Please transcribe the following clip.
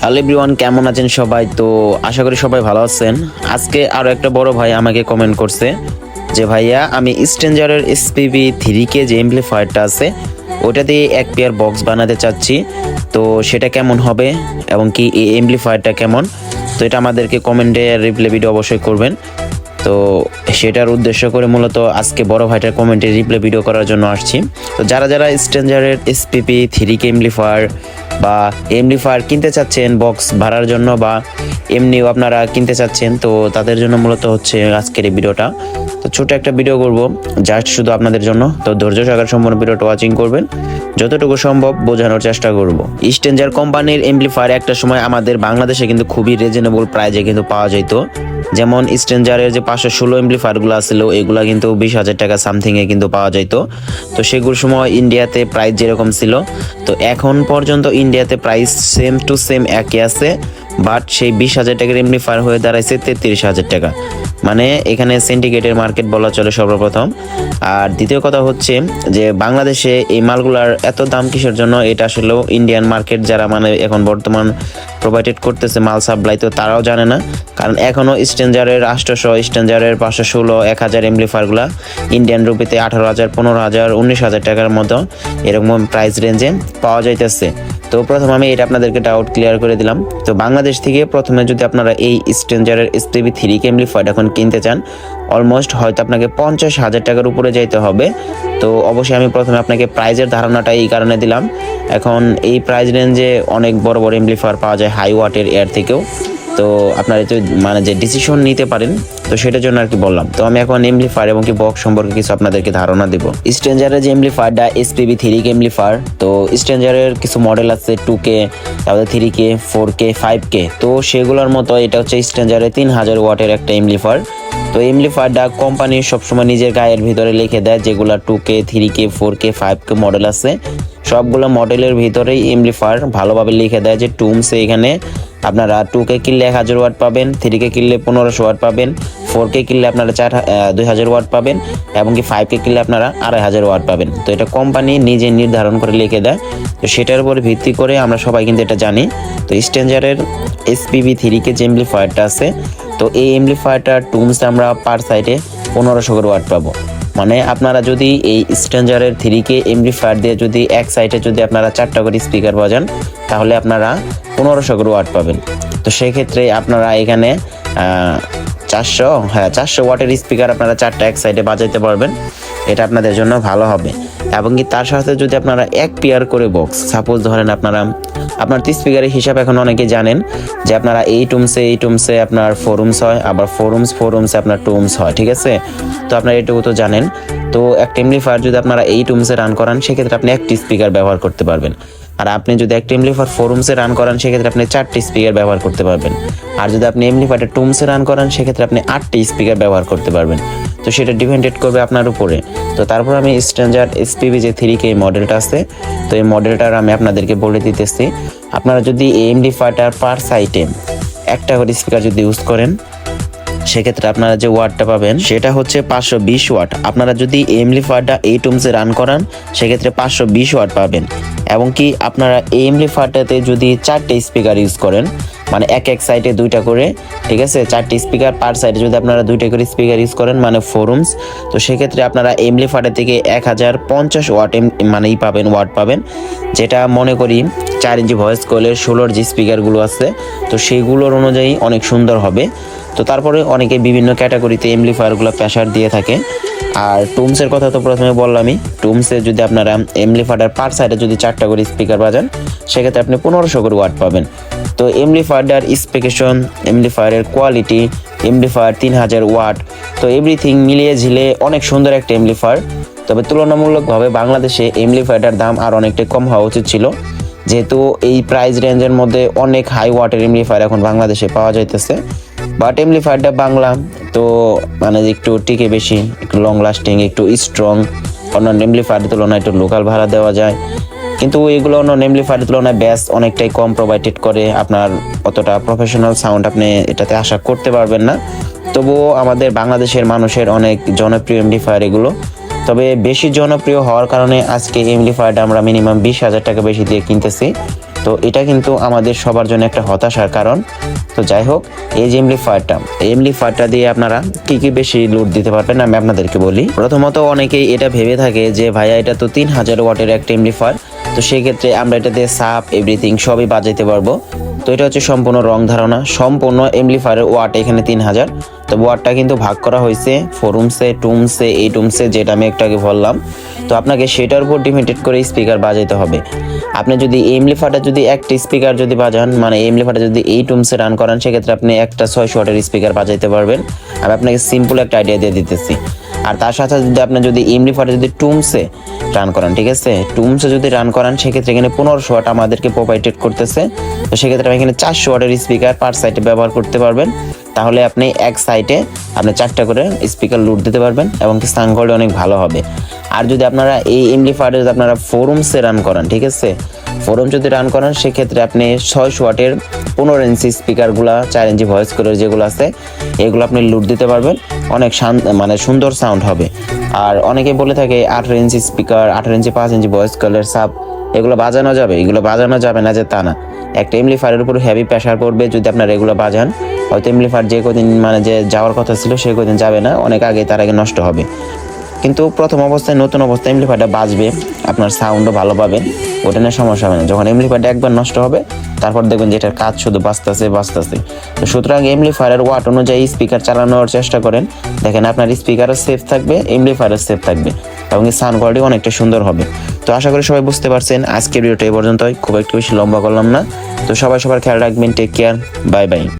Hello everyone, কেমন আছেন সবাই? তো আশা করি সবাই ভালো আছেন। আজকে আরও একটা বড় ভাই আমাকে কমেন্ট করছে যে ভাইয়া, আমি স্ট্রেঞ্জারের এসপিবি 3K যে এমপ্লিফায়ারটা আছে ওটা দিয়ে এক পেয়ার বক্স বানাতে চাচ্ছি। তো সেটা কেমন হবে এবং কি এই এমপ্লিফায়ারটা কেমন, তো এটা আমাদেরকে কমেন্টে রিপ্লাই ভিডিও অবশ্যই করবেন। তো সেটার উদ্দেশ্য করে মূলত আজকে বড় ভাইটার কমেন্টে রিপ্লাই ভিডিও করার জন্য আসছি। তো যারা যারা স্ট্রেঞ্জারের এসপিবি 3K এমপ্লিফায়ার বা এমপ্লিফায়ার কিনতে চাচ্ছেন বক্স ভাড়ার জন্য বা এমনিও আপনারা কিনতে চাচ্ছেন, তো তাদের জন্য মূলত হচ্ছে আজকের এই ভিডিওটা। তো ছোট একটা ভিডিও করব জাস্ট শুধু আপনাদের জন্য। তো ধৈর্য সহকারে সম্পূর্ণ ভিডিওটা ওয়াচিং করবেন, যতটুকু সম্ভব বোঝানোর চেষ্টা করব। স্ট্রেঞ্জার কোম্পানির এমপ্লিফায়ার একটা সময় আমাদের বাংলাদেশে কিন্তু খুবই রিজনেবল প্রাইজে কিন্তু পাওয়া যেত। যেমন স্ট্রেঞ্জারের যে 516 এমপ্লিফায়ারগুলো ছিল এগুলা কিন্তু 20,000 টাকা সামথিংয়ে কিন্তু পাওয়া যেত। তো সেগুলোর সময় ইন্ডিয়াতে প্রাইস যেরকম ছিল, তো এখন পর্যন্ত ইন্ডিয়াতে প্রাইস সেম টু সেম একই আছে, বাট সেই 20,000 টাকার এমপ্লিফায়ার হয়ে দাঁড়াইছে 33,000 টাকা। মানে এখানে সিন্ডিকেটের মার্কেট বলা চলে সর্বপ্রথম। আর দ্বিতীয় কথা হচ্ছে যে বাংলাদেশে এই মালগুলার এত দাম কিসের জন্য, এটা আসলেও ইন্ডিয়ান মার্কেট যারা মানে এখন বর্তমান প্রোভাইডেড করতেছে মাল সাপ্লাই, তো তারাও জানে না। কারণ এখনও স্ট্রেঞ্জারের 800, স্ট্রেঞ্জারের 516, 1000 এমপ্লিফায়ারগুলা ইন্ডিয়ান রুপিতে 18,000, 15,000, 19,000 টাকার মতো এরকম প্রাইস রেঞ্জে পাওয়া যাইতেছে। তো প্রথম আমি এটা আপনাদেরকে ডাউট ক্লিয়ার করে দিলাম। তো বাংলাদেশ থেকে প্রথমে যদি আপনারা এই স্ট্রেঞ্জারের এসপিবি 3K এমপ্লিফায়ার এখন কিনতে চান, অলমোস্ট হয়তো আপনাকে 50,000 টাকার উপরে যাইতে হবে। তো অবশ্যই আমি প্রথমে আপনাকে প্রাইজের ধারণাটা এই কারণে দিলাম, এখন এই প্রাইস রেঞ্জে অনেক বড় বড় এমপ্লিফায়ার পাওয়া যায় হাই ওয়াটের এয়ার থেকেও। তো আপনারা তো মানে যে ডিসিশন নিতে পারেন, তো সেটার জন্য আর কি বললাম। তো আমি এখন এমপ্লিফায়ার এবং কি বক্স সম্পর্কে কিছু আপনাদেরকে ধারণা দেব। স্ট্রেঞ্জারের যে এমপ্লিফায়ারটা এসপিবি 3K এমপ্লিফায়ার, তো স্ট্রেঞ্জারের কিছু মডেল আছে 2K, তারপরে 3K, 4K, 5K। তো সেগুলোর মতো এটা হচ্ছে স্ট্রেঞ্জারের 3000 ওয়াটের একটা এমপ্লিফায়ার। তো এমপ্লিফায়ারটা কোম্পানি সবসময় নিজের গায়ের ভিতরে লিখে দেয়, যেগুলো 2K, 3K, 4K, 5K model আছে সবগুলো মডেলের ভিতরেই এমপ্লিফায়ার ভালোভাবে লিখে দেয় যে টুমসে এখানে আপনারা 2K কিনলে 1000 ওয়াট পাবেন, 3K কিনলে 1500 ওয়াট পাবেন, 4K কিনলে আপনারা 2000 ওয়াট পাবেন এবং কি 5K কিনলে আপনারা 2500 ওয়াট পাবেন। তো এটা কোম্পানি নিজে নির্ধারণ করে লিখে দেয়। তো সেটার উপর ভিত্তি করে আমরা সবাই কিন্তু এটা জানি। তো স্ট্রেঞ্জারের এসপিবি 3K যে এমপ্লিফায়ারটা আছে, তো এই এমপ্লিফায়ারটার টুমসে আমরা পার সাইডে 1500 ওয়াট পাবো। মানে আপনারা যদি এই স্ট্রেঞ্জারের 3K এমপ্লিফায়ার দিয়ে যদি এক সাইডে যদি আপনারা 4টা করে স্পিকার বাজান, তাহলে আপনারা 1500 ওয়াট পাবেন। তো সেক্ষেত্রে আপনারা এখানে 400 ওয়াটের স্পিকার আপনারা 4টা এক সাইডে বাজাইতে পারবেন। এটা আপনাদের জন্য ভালো হবে। এবং কি তার সাথে যদি আপনারা এক পেয়ার করে বক্স, সাপোজ ধরেন আপনার স্পিকারের হিসাব এখন অনেকে জানেন যে আপনারা এই টুমসে আপনার ফোরুমস হয়, আবার ফোরুমসে আপনার টুমস হয়, ঠিক আছে? তো আপনারা এটুকু তো জানেন। তো একটা এমপ্লিফায়ার যদি আপনারা এই টুমসে রান করান, সেক্ষেত্রে আপনি একটি স্পিকার ব্যবহার করতে পারবেন। আর আপনি যদি একটা এমপ্লিফায়ার ফোরুমসে রান করান, সেক্ষেত্রে আপনি 4টি স্পিকার ব্যবহার করতে পারবেন। আর যদি আপনি এমপ্লিফায়ারটা টুমসে রান করান, সেক্ষেত্রে আপনি 8টি স্পিকার ব্যবহার করতে পারবেন। তো সেটা ডিপেন্ডেড করবে আপনার উপরে। তো তারপর আমি স্ট্রেঞ্জার এসপিবি যে 3K মডেলটা আছে, তো এই মডেলটার আমি আপনাদেরকে বলে দিতেছি। আপনারা যদি এই এমপ্লিফায়ারটার পার সাইডে একটা করে স্পিকার যদি ইউজ করেন, সেক্ষেত্রে আপনারা যে ওয়াটটা পাবেন সেটা হচ্ছে 520 ওয়াট। আপনারা যদি এমপ্লিফায়ারটা এই টুমসে রান করান, সেক্ষেত্রে 520 ওয়াট পাবেন। এবং কি আপনারা এই এমপ্লিফায়ারটাতে যদি 4টে স্পিকার ইউজ করেন, মানে এক সাইডে 2টা করে, ঠিক আছে, 4টি স্পিকার পার সাইডে যদি আপনারা 2টা করে স্পিকার ইউজ করেন মানে ফোরুমস, তো সেক্ষেত্রে আপনারা এমপ্লিফায়ার থেকে 1050 ওয়াট মানেই পাবেন, ওয়াট পাবেন। যেটা মনে করি 4 ইঞ্চি ভয়েস কয়েলের 16 যে স্পিকারগুলো আছে, তো সেইগুলোর অনুযায়ী অনেক সুন্দর হবে। তো তারপরে অনেকে বিভিন্ন ক্যাটাগরিতে এমপ্লিফায়ারগুলো প্রেসার দিয়ে থাকে। আর টুমসের কথা তো প্রথমে বললামই, টুমসে যদি আপনারা এমপ্লিফায়ার পার সাইডে যদি 4টা করে স্পিকার বাজান, সেক্ষেত্রে আপনি 1500 করে ওয়াট পাবেন। তো এমপ্লিফায়ার স্পেকেশন, এমপ্লিফায়ারের কোয়ালিটি, এমপ্লিফায়ার 3000 ওয়াট, তো এভরিথিং মিলিয়ে ঝিলে অনেক সুন্দর একটা এমপ্লিফায়ার। তবে তুলনামূলকভাবে বাংলাদেশে এমপ্লিফায়ারটার দাম আর অনেকটাই কম হওয়া উচিত ছিল, যেহেতু এই প্রাইস রেঞ্জের মধ্যে অনেক হাই ওয়াটের এমপ্লিফায়ার এখন বাংলাদেশে পাওয়া যাইতেছে। বাট এমপ্লিফায়ারটা বাংলা, তো মানে একটু টিকে বেশি, একটু লং লাস্টিং, একটু স্ট্রং। অন্যান্য এমপ্লিফায়ারের তুলনায় একটু লোকাল ভাড়া দেওয়া যায়, কিন্তু এগুলো অন্য এমপ্লিফায়ারের তুলনায় ব্যাস অনেকটাই কম প্রোভাইডেড করে। আপনার অতটা প্রফেশনাল সাউন্ড আপনি এটাতে আশা করতে পারবেন না। তবুও আমাদের বাংলাদেশের মানুষের অনেক জনপ্রিয় এমপ্লিফায়ার এগুলো। তবে বেশি জনপ্রিয় হওয়ার কারণে আজকে এমপ্লিফায়ারটা আমরা মিনিমাম 20,000 টাকা বেশি দিয়ে কিনতেছি। তো এটা কিন্তু আমাদের সবার জন্য একটা হতাশার কারণ। তো যাই হোক, এই যে এমপ্লিফায়ারটা দিয়ে আপনারা কি বেশি লোড দিতে পারবেন আমি আপনাদেরকে বলি। প্রথমত অনেকেই এটা ভেবে থাকে যে ভাইয়া এটা তো 3000 ওয়াটের একটা এমপ্লিফায়ার, তো সেই ক্ষেত্রে আমরা এটা দিয়ে সাপ এভরিথিং সবই বাজাইতে পারবো। তো এটা হচ্ছে সম্পূর্ণ রং ধারণা। সম্পূর্ণ এমপ্লিফায়ারের ওয়াট এখানে 3000। তো ওয়াটটা কিন্তু ভাগ করা হয়েছে ফোরুমসে, টুমসে, এই টুমসে, যেটা আমি একটু আগে বললাম। তো আপনাকে সেটার উপর ডিপেন্ডেড করে স্পিকার বাজাইতে হবে। আপনি যদি এমপ্লিফায়ারটা যদি একটা স্পিকার যদি বাজান, মানে এমপ্লিফায়ারটা যদি এই টুমসে রান করান, সেক্ষেত্রে আপনি একটা 600 ওয়াটের স্পিকার বাজাইতে পারবেন। আমি আপনাকে সিম্পল একটা আইডিয়া দিয়ে দিতেছি। আর তার সাথে যদি আপনি যদি এমপ্লিফায়ারটা যদি টুমসে রান করান, ঠিক আছে, টুমসে যদি রান করান, সেক্ষেত্রে এখানে 1500 ওয়াট আমাদেরকে প্রোভাইডেড করতেছে। তো সেক্ষেত্রে আপনি এখানে 400 ওয়াটের স্পিকার পার সাইডে ব্যবহার করতে পারবেন। তাহলে আপনি এক সাইডে আপনি 4টা করে স্পিকার লোড দিতে পারবেন এবং সাউন্ড কোয়ালিটি অনেক ভালো হবে। আর যদি আপনারা এই এমপ্লিফায়ারে যদি আপনারা ফোরুমসে রান করান, ঠিক আছে, ফোরুম যদি রান করেন, সেক্ষেত্রে আপনি 600 ওয়াটের 15 ইঞ্চি স্পিকারগুলা, 4 ইঞ্চি ভয়েস কলের যেগুলো আছে, এগুলো আপনি লুট দিতে পারবেন। অনেক মানে সুন্দর সাউন্ড হবে। আর অনেকে বলে থাকে 18 ইঞ্চি স্পিকার, 18 ইঞ্চি 5 ইঞ্চি ভয়েস কলের সাব এগুলো বাজানো যাবে। এগুলো বাজানো যাবে না যে তা না। একটা এমপ্লিফায়ারের উপর হেভি প্রেশার পড়বে যদি আপনারা এগুলো বাজান। হয়তো এমপ্লিফায়ার যে কদিন মানে যে যাওয়ার কথা ছিল সে কদিন যাবে না, অনেক আগে তার আগে নষ্ট হবে। কিন্তু প্রথম অবস্থায়, নতুন অবস্থায় এমপ্লিফায়ারটা বাজবে, আপনার সাউন্ডও ভালো পাবেন, ওটা নিয়ে সমস্যা হবে না। যখন এমপ্লিফায়ারটা একবার নষ্ট হবে, তারপর দেখবেন যে এটার কাজ শুধু বাঁচতেছে। তো সুতরাং এমপ্লিফায়ারের ওয়াট অনুযায়ী স্পিকার চালানোর চেষ্টা করেন। দেখেন আপনার স্পিকারও সেফ থাকবে, এমপ্লিফায়ারও সেফ থাকবে এবং এই সাউন্ড কোয়ালিটি অনেকটা সুন্দর হবে। তো আশা করি সবাই বুঝতে পারছেন। আজকের ভিডিওটা এই পর্যন্তই, খুব একটু বেশি লম্বা করলাম না। তো সবাই সবার খেয়াল রাখবেন। Take care, bye by.